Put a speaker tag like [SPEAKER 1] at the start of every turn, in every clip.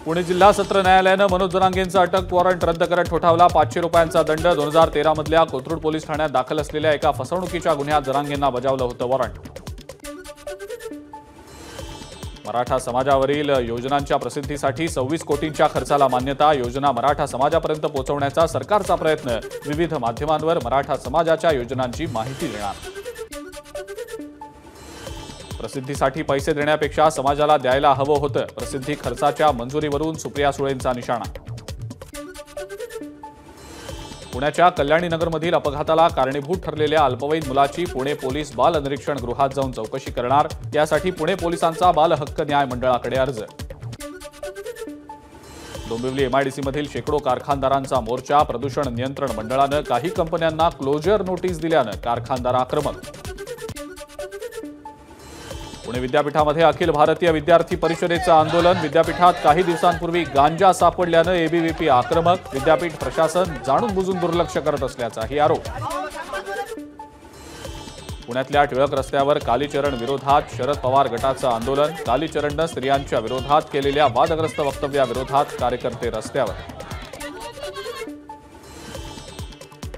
[SPEAKER 1] पुणे जिल्हा सत्र न्यायालयानं मनोज जरांगेंचा अटक वॉरंट रद्द करत ठोठावला 500 रुपयांचा दंड। 2013 मधल्या कोथरूड पोलीस ठाण्यात दाखल असलेल्या एका फसवणुकीच्या गुन्ह्यात जरांगेंना बजावलं होतं वॉरंट। मराठा समाजावरील योजनांच्या प्रसिद्धीसाठी 26 कोटींच्या खर्चाला मान्यता। योजना मराठा समाजापर्यंत पोहोचवण्याचा सरकारचा प्रयत्न। विविध माध्यमांवर मराठा समाजाच्या योजनांची माहिती देणार। प्रसिद्धीसाठी पैसे देण्यापेक्षा समाजाला द्यायला हवं होतं। प्रसिद्धी खर्चाच्या मंजुरीवरून सुप्रिया सुळेंचा निशाणा। पुण्याच्या कल्याणीनगरमधील अपघाताला कारणीभूत ठरलेल्या अल्पवयीन मुलाची पुणे पोलीस बाल निरीक्षण गृहात जाऊन चौकशी करणार। यासाठी पुणे पोलिसांचा बाल हक्क न्याय मंडळाकडे अर्ज। डोंबिवली एमआयडीसीमधील शेकडो कारखानदारांचा मोर्चा। प्रदूषण नियंत्रण मंडळानं काही कंपन्यांना क्लोजर नोटीस दिल्यानं कारखानदार आक्रमक। पुणे विद्यापीठामध्ये अखिल भारतीय विद्यार्थी परिषदेचं आंदोलन। विद्यापीठात काही दिवसांपूर्वी गांजा सापडल्यानं एबीव्हीपी आक्रमक। विद्यापीठ प्रशासन जाणून बुजून दुर्लक्ष करत असल्याचाही आरोप। पुण्यातल्या टिळक रस्त्यावर कालीचरण विरोधात शरद पवार गटाचं आंदोलन। कालीचरणनं स्त्रियांच्या विरोधात केलेल्या वादग्रस्त वक्तव्याविरोधात कार्यकर्ते रस्त्यावर।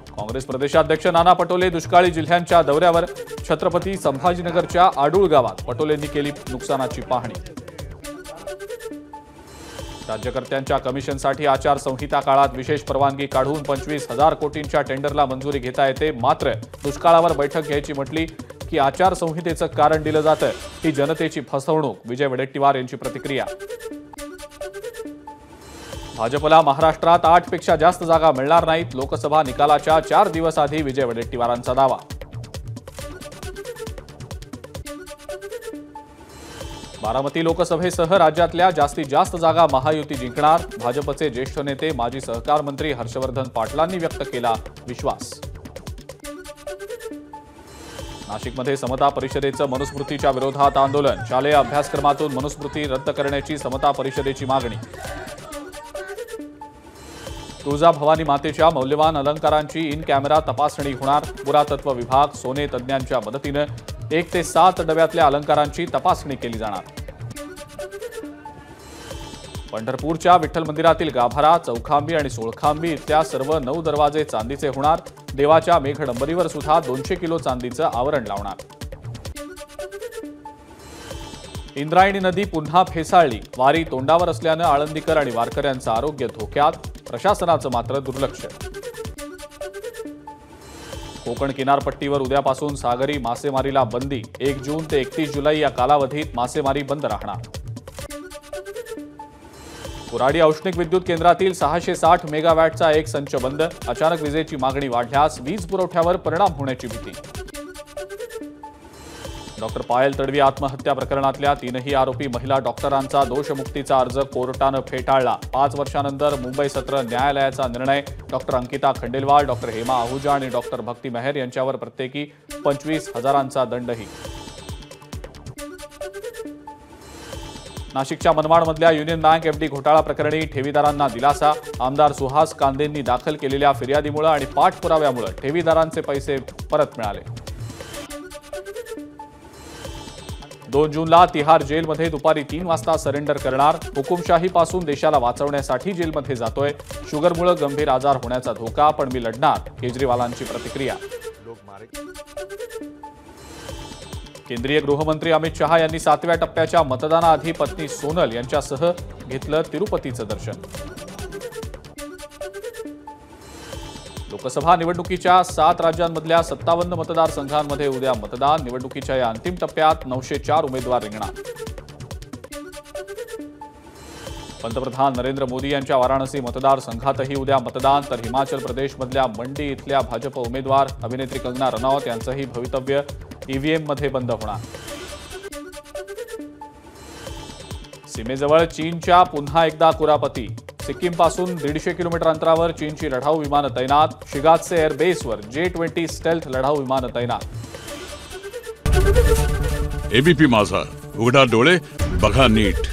[SPEAKER 1] काँग्रेस प्रदेशाध्यक्ष नाना पटोले दुष्काळी जिल्ह्यांच्या दौऱ्यावर। छत्रपती संभाजीनगरच्या आडूळ गावात पटोलेंनी केली नुकसानाची पाहणी। राज्यकर्त्यांच्या कमिशनसाठी आचारसंहिता काळात विशेष परवानगी काढून 25,000 कोटींच्या टेंडरला मंजुरी घेता येते। मात्र दुष्काळावर बैठक घ्यायची म्हटली की आचारसंहितेचं कारण दिलं जातं। ही जनतेची फसवणूक। विजय वडेट्टीवार यांची प्रतिक्रिया। भाजपला महाराष्ट्रात 8 पेक्षा जास्त जागा मिळणार नाहीत। लोकसभा निकालाच्या 4 दिवस आधी विजय वडेट्टीवारांचा दावा। बारामती लोकसभेसह राज्यातल्या जास्तीत जास्त जागा महायुती जिंकणार। भाजपचे ज्येष्ठ नेते माजी सहकार मंत्री हर्षवर्धन पाटलांनी व्यक्त केला विश्वास। नाशिकमध्ये समता परिषदेचं मनुस्मृतीच्या विरोधात आंदोलन। शालेय अभ्यासक्रमातून मनुस्मृती रद्द करण्याची समता परिषदेची मागणी। तुळजाभवानी मातेच्या मौल्यवान अलंकारांची इन कॅमेरा तपासणी होणार। पुरातत्व विभाग सोने तज्ज्ञांच्या मदतीनं 1 ते 7 डब्यातल्या अलंकारांची तपासणी केली जाणार। पंढरपूरच्या विठ्ठल मंदिरातील गाभारा, चौखांबी आणि सोळखांबी इथल्या सर्व 9 दरवाजे चांदीचे होणार। देवाच्या मेघडंबरीवर सुद्धा 200 किलो चांदीचं आवरण लावणार। इंद्रायणी नदी पुन्हा फेसाळली। वारी तोंडावर असल्यानं आळंदीकर आणि वारकऱ्यांचं आरोग्य धोक्यात। प्रशासनाचं मात्र दुर्लक्ष। कोकण किनारपट्टीवर उद्यापासून सागरी मासेमारीला बंदी। 1 जून ते 31 जुलै या कालावधीत मासेमारी बंद राहणार। कुऱ्हाडी औष्णिक विद्युत केंद्रातील 660 मेगावॅटचा एक संच बंद। अचानक विजेची मागणी वाढल्यास वीज पुरवठ्यावर परिणाम होण्याची भीती। डॉक्टर पायल तडवी आत्महत्या प्रकरणातल्या 3ही आरोपी महिला डॉक्टरांचा दोषमुक्तीचा अर्ज कोर्टानं फेटाळला। 5 वर्षांनंतर मुंबई सत्र न्यायालयाचा निर्णय। डॉक्टर अंकिता खंडेलवाल, डॉक्टर हेमा आहुजा आणि डॉक्टर भक्ती मेहर यांच्यावर प्रत्येकी 25,000चा दंडही। नाशिकच्या मनमाडमधल्या युनियन बँक एफडी घोटाळा प्रकरणी ठेवीदारांना दिलासा। आमदार सुहास कांदेंनी दाखल केलेल्या फिर्यादीमुळे आणि पाठपुराव्यामुळे ठेवीदारांचे पैसे परत मिळाले। 2 जूनला तिहार जेलमध्ये दुपारी 3 वाजता सरेंडर करणार। हुकुमशाहीपासून देशाला वाचवण्यासाठी जेलमध्ये जातोय। शुगरमुळे गंभीर आजार होण्याचा धोका, पण मी लढणार, केजरीवालांची प्रतिक्रिया। केंद्रीय गृहमंत्री अमित शहा यांनी 7व्या टप्प्याच्या मतदानाआधी पत्नी सोनल यांच्यासह घेतलं तिरुपतीचं दर्शन। लोकसभा निवडणुकीच्या 7 राज्यांमधल्या 57 मतदारसंघांमध्ये उद्या मतदान। निवडणुकीच्या या अंतिम टप्प्यात 904 उमेदवार रिंगणार। पंतप्रधान नरेंद्र मोदी यांच्या वाराणसी मतदारसंघातही उद्या मतदान। तर हिमाचल प्रदेशमधल्या मंडी इथल्या भाजप उमेदवार अभिनेत्री कंगना रनौत यांचंही भवितव्य ईव्हीएममध्ये बंद होणार। सीमेजवळ चीनच्या पुन्हा एकदा कुरापती। सिक्कीमपासून 150 किलोमीटर अंतरावर चीनची लढाऊ विमानं तैनात। शिगात्से एअरबेसवर J-20 स्टेल्थ लढाऊ विमानं तैनात।
[SPEAKER 2] एबीपी माझा, उघडा डोळे बघा नीट।